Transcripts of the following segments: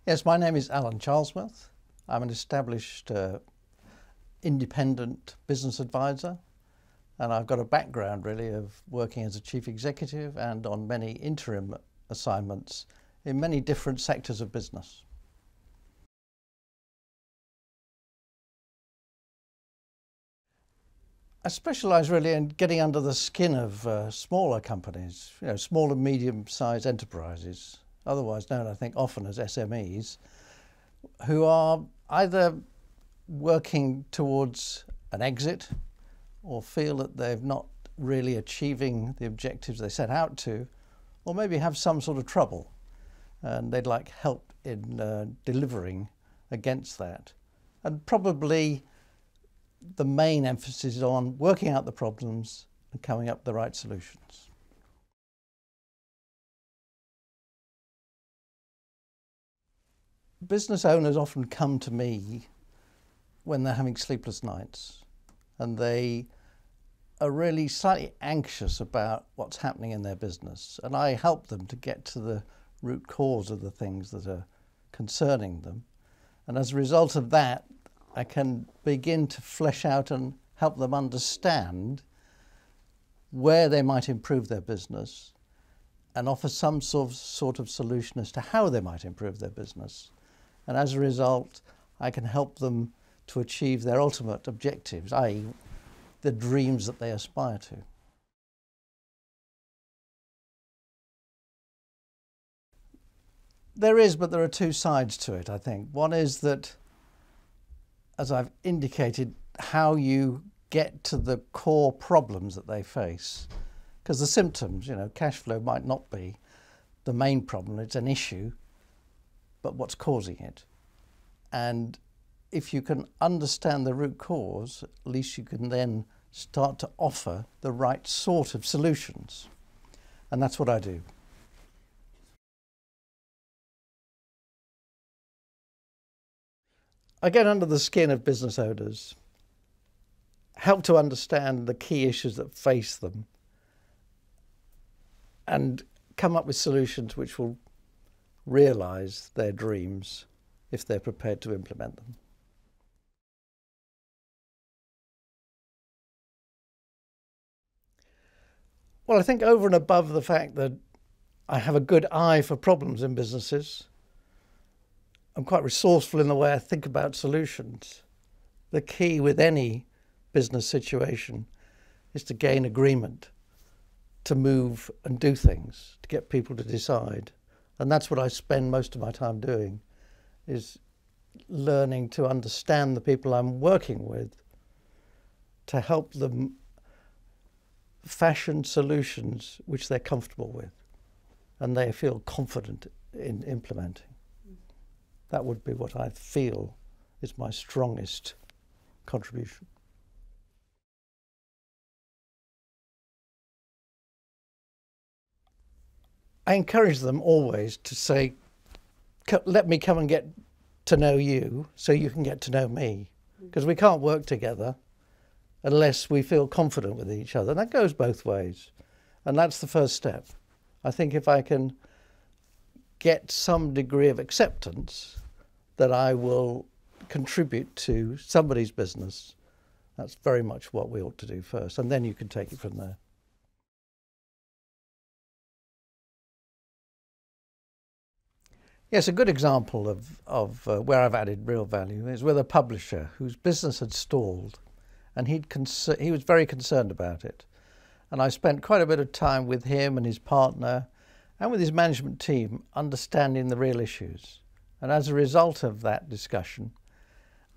Yes, my name is Alan Charlesworth. I'm an established independent business advisor, and I've got a background really of working as a chief executive and on many interim assignments in many different sectors of business. I specialise really in getting under the skin of smaller companies, small and medium-sized enterprises, otherwise known, I think, often as SMEs, who are either working towards an exit or feel that they're not really achieving the objectives they set out to, or maybe have some sort of trouble and they'd like help in delivering against that. And probably the main emphasis is on working out the problems and coming up with the right solutions. Business owners often come to me when they're having sleepless nights and they are really slightly anxious about what's happening in their business, and I help them to get to the root cause of the things that are concerning them. And as a result of that, I can begin to flesh out and help them understand where they might improve their business and offer some sort of solution as to how they might improve their business. And as a result, I can help them to achieve their ultimate objectives, i.e. the dreams that they aspire to. There is, but there are two sides to it, I think. One is that, as I've indicated, how you get to the core problems that they face. Because the symptoms, cash flow might not be the main problem, it's an issue, but what's causing it. And if you can understand the root cause, at least you can then start to offer the right sort of solutions. And that's what I do. I get under the skin of business owners, help to understand the key issues that face them, and come up with solutions which will realise their dreams if they're prepared to implement them. Well, I think over and above the fact that I have a good eye for problems in businesses, I'm quite resourceful in the way I think about solutions. The key with any business situation is to gain agreement, to move and do things, to get people to decide. And that's what I spend most of my time doing, is learning to understand the people I'm working with, to help them fashion solutions which they're comfortable with and they feel confident in implementing. That would be what I feel is my strongest contribution. I encourage them always to say, let me come and get to know you so you can get to know me. Because we can't work together unless we feel confident with each other. And that goes both ways. And that's the first step. I think if I can get some degree of acceptance that I will contribute to somebody's business, that's very much what we ought to do first. And then you can take it from there. Yes, a good example of where I've added real value is with a publisher whose business had stalled, and he was very concerned about it. And I spent quite a bit of time with him and his partner and with his management team understanding the real issues. And as a result of that discussion,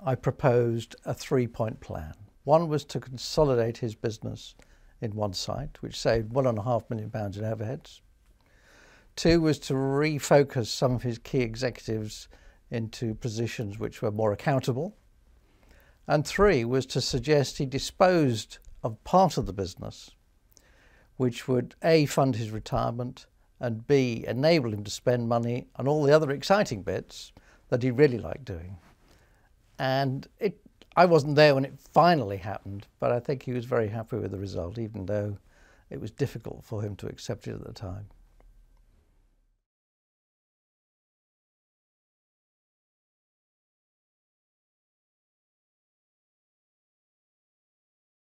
I proposed a 3-point plan. One was to consolidate his business in one site, which saved £1.5 million in overheads. 2 was to refocus some of his key executives into positions which were more accountable. And 3 was to suggest he disposed of part of the business, which would A, fund his retirement, and B, enable him to spend money on all the other exciting bits that he really liked doing. And I wasn't there when it finally happened, but I think he was very happy with the result, even though it was difficult for him to accept it at the time.